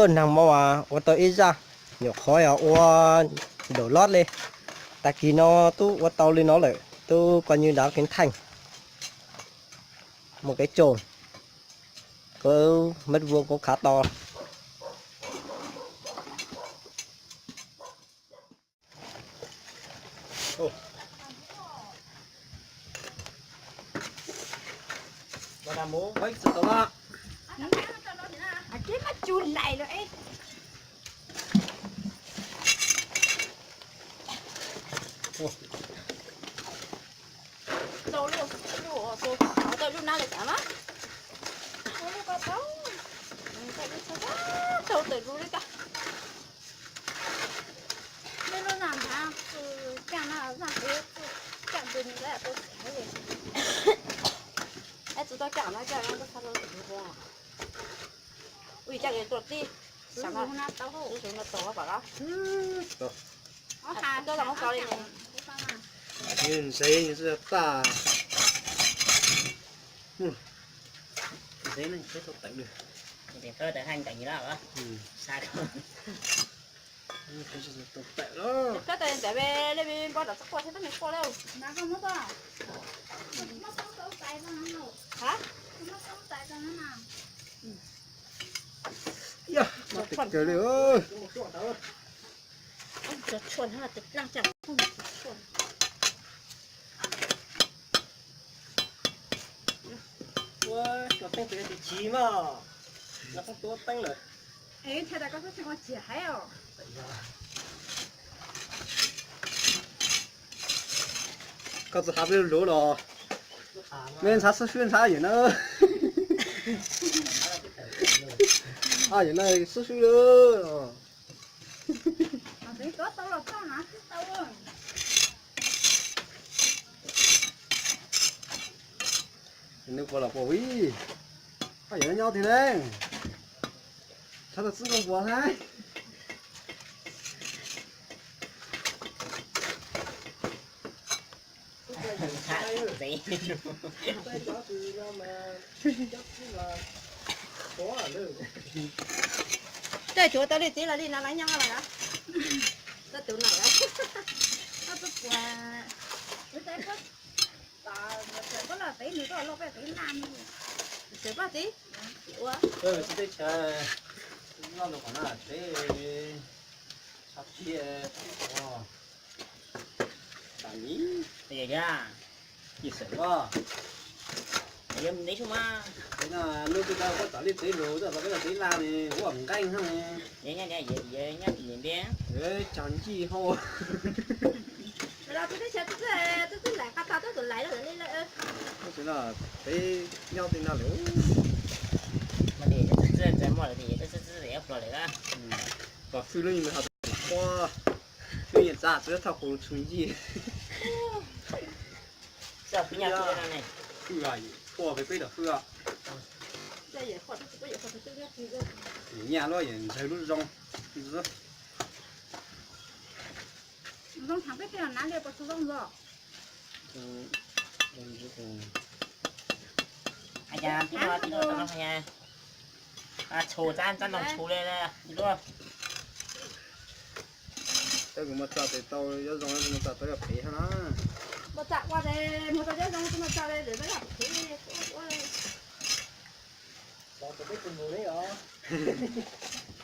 nàng mau à ô tô ít ra nhiều khói à ô đổ lót lên tại kỳ nó tu ô tàu lên nó lại tu coi như đá kiến thành một cái chồn có mét vuông cũng khá to. Và làm mố mấy sự đó là chứ mà chun này rồi ấy. Đâu luôn, đâu rồi, đâu luôn nào được cả đó. Đâu có đâu. Đâu từ luôn đấy cả. Nên nó làm hả? Chẳng nào làm thế, chẳng từ những cái tôi sẽ gì. Ai chúng ta chẳng nói cho nó sao đâu được không? Ui chắc cái tuột đi. Sáng nào nó tao hổ, chúng nó tổ bảo đó. Tôi làm có đi này. nhìn thấy như thế ta thế này sẽ tốt tận được thì cơ thể hành cảnh gì đó hả? Sai không? cái sự tốt tận đó Cái tên để về lên bên bao giờ sắp qua thế tất nhiên qua đâu. Nó không mất à? Nó sống tới tại sao nó nào? Hả? Nó sống tại sao nó nào? dạ mà tịch trời đi ơi Ông chuột chuột hay là tịch lăng chẳng không chuột. ôi nó tăng từ cái chí mà nó không tốt tăngเลย Ê, thế là có cái con chỉ hay à? có sự hấp dẫn lúa rồi nên sát xuyên sát gì nữa à gì này xuyên xuyên nữa À, đấy có tao là tao nã tao ơi. nếu có là bỏ đi à gì nó nhau thì đen sao ta xưng không bỏ hay Gì? Đây chúa tao đi tí là đi nó lấy nhau rồi đó. Tao tự nào đấy. Tao tự qua. Cái đấy có. Tao có là tí nữa có lo về tí làm. Sẽ có tí. Ủa? mình sẽ chơi ngon được còn là thế sắp chia bạn ý Bây giờ ra. gì sợ quá Bây giờ mình lấy xuống mà. thế là lúc bây giờ có tỏ lên tí rồi giờ bây giờ tí làm thì cũng ẩm canh ha này Vậy nha, vậy nha, thì nhìn đi. đấy chẳng chi hô Rồi tôi sẽ tôi lại cắt tao tôi lại rồi lên lên. thế là thế nhau thì nào nếu Mà để cái mọi thì để ép vào đấy ra. và phi lên mình học qua phi hiện ra sẽ thhọc của chúng gì Sao cái nhà kia này? phi à qua với bây giờ phi à Đây vậy khỏi tôi vậy khỏi tôi biết. nhà nó hiện thấy lúc rong rất Rong thẳng cái là nãy liền có số rong rồi. Anh nhà tí nữa tao nói nha. À chồ chan đồng chồ lên đây, đúng không? cái mà cho thì tao nhớ rong nó cho tao gặp thế hả Một chạm qua đây, một cái rong tôi cho đây để nó gặp thế.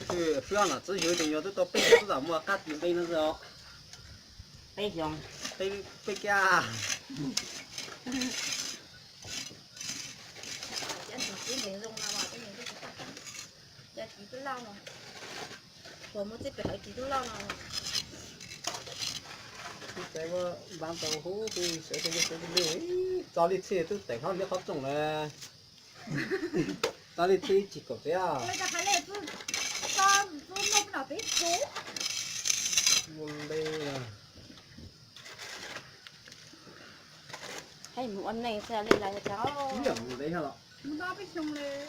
cái phi là chỉ hiểu thì nhớ tôi bây giờ tôi mua cắt tiền bây nó rồi Bây giờ bây kia Chẳng chỉ để rong nào mà cái này cái chỉ tôi lau mà. Rồi một chiếc phải chỉ tôi lau nào. cái mà ban đầu hú thì sẽ đi cho đi thi tôi tỉnh hơn nếu khó trồng là cho đi thi chỉ có thế à Bây giờ phải lên tôi cho nông nào tí chú. muốn đây là Hay muốn này sẽ lên lại cho cháu. nhiều đấy hả Muốn đó biết xong lên.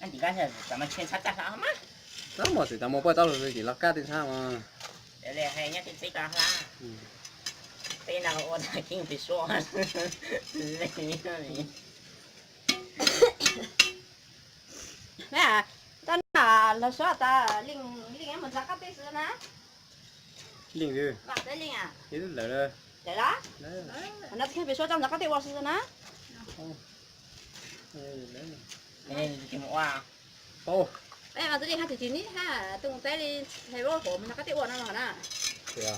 anh chỉ cái là mà trên sát chặt hả má? đó mà thì tao mua bao tao rồi chỉ là cá thì sao mà Để là hay nhất thì ta la. Tên nào ôn kinh bị xóa. Lấy như này. nè à ta là số ta linh em mình ra cắt tê sữa nè linh đi bạn tới linh à thế là đây để đó đấy nó khi bị số trong ra cắt tê qua sữa nè đấy Nên cái mũ à. ô đây mà tôi đi hai chữ chín đi ha tung tay đi thấy vô khổ mình ra cắt tê qua nó rồi nè kìa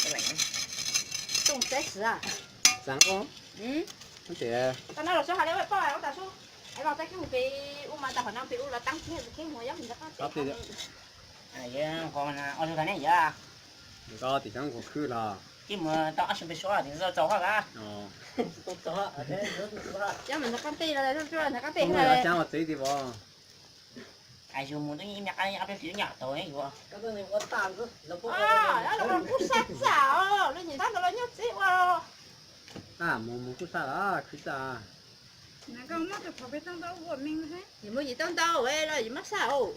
Cái lạnh. tung tay sữa à sáng không ừ nó kìa ta nói là số hai đứa bao này ta số ai vào tay cái một cái mà ta phải năm cái là tăng cái mùa giống mình ra cắt tê À vậy còn ở chỗ này vậy. 이거 디장 고크라 Cái mà tao ăn bị số thì giờ cháu hả? 어 Tốt cháu ở đây nó số. cho mình ra cắt tê là cho là cắt tê 오늘 là 짱 어째 đi bỏ Ai dùng muốn cái nhạc anh ăn cái nhỏ tối ấy vậy. cái này có tàn cơ à đó là cú sát xảo nó nhìn thấy nó nhớ chị qua à 뭐 먹고 살아 그자 내가 엄마한테 밥에 땅다고 원민 해? gì mới gì tao tao vậy là gì mắc sao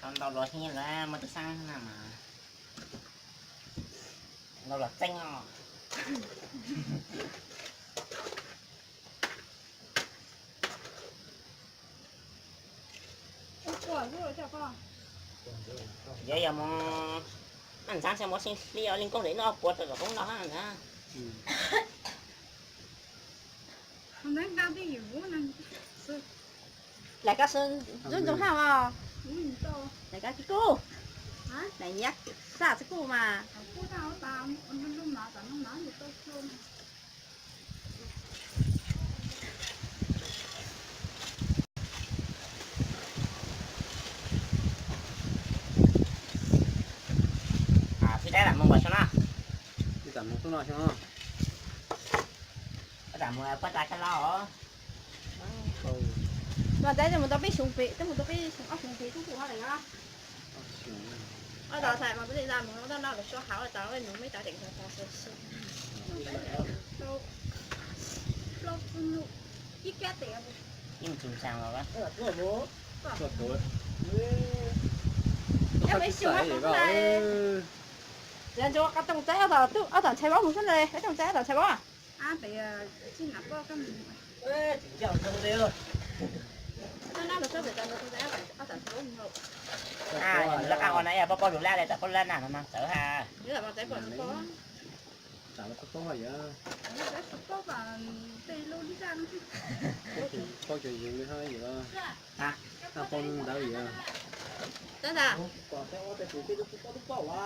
Còn tao lo thiên là mà tôi sang thế nào mà. Tao là chanh à. 오빠 그거 저거 Vậy giờ mà anh sáng xem có xin đi ở liên công để nó quật rồi cũng nó hả nè. 내가 되게 뭐는 lại cá sơn run trong hao à 뭐는 또 lại cá cái cô hả này nhắc xa cái cô mà 보다 다 오늘도 나다 너 나한테 또 좀. À thì đấy là mong bảo cho nó. đi tạm một số nào cho nó Cái đảm mà bắt lại cái lo. mà đấy thì mình tao biết súng vị tức mình tao biết súng ốc súng vị cũng phù hợp này đó ở đó xài mà bây giờ mình nó đang là số hảo là tao nó mới tại định là tao sẽ 또 플러스는 이게 돼요. Nhưng chùm sang rồi đó. cho tối em mấy súng ốc cũng này giờ cho các trong trái ở tận trái bóng một chút này ở trong trái ở tận trái bóng à 아, 내가 지금 아빠 좀 Ê, chào thằng đây rồi. nó là số để tao trong trái ở tận trái bóng À, là cao này à, bao đủ la này, tại con lên nào mà sợ ha. nếu là bằng trái còn có tạm một số vậy 내가 아빠가 데일로 리자는 có chuyện gì nữa thôi gì đó À, ta con đâu gì à đó là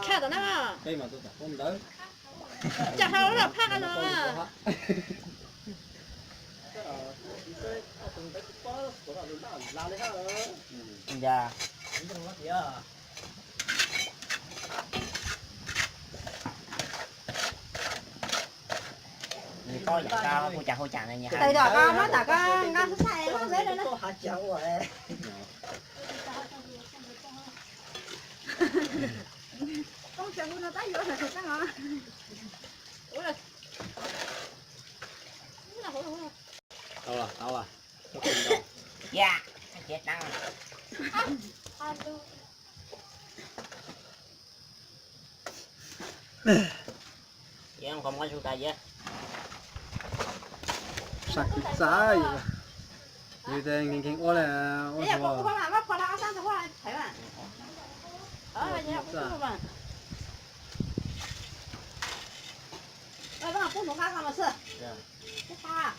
khác rồi đó đây mà tôi tập con đấy chả sao là khác rồi giờ người coi nhà cao hôi chả này nhà tại đó con nó tại con sai nó dễ lên đó con sẽ muốn nó tái vô là thật hả? ủa là ủa là tao là có con đâu dạ chết đang vậy không có chú ta gì sạc cái giá gì mà như thế nghe ô là ô bây giờ sao con làm con làm sao con làm thấy mà bây giờ con mà ơi bác học cũng khác mà sơ cái pha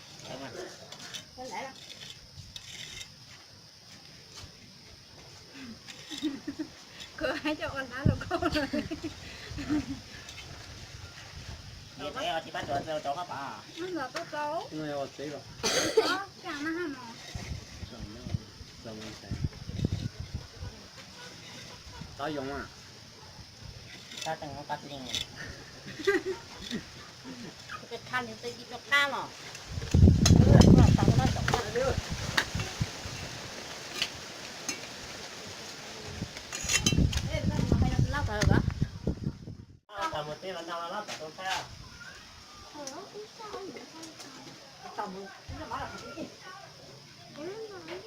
cái lẽ là 그거 해줘 나도 거를 vậy thế thì bắt đầu cho các bà nó tốt xấu cái này ọt rồi đó chẳng nó hả nó rồi mình sẽ tao dùng à sao từng nó cắt liền cái khăn thì tôi đi cho cam mà tao một tí là tao nó tao tôi sao 얼른 안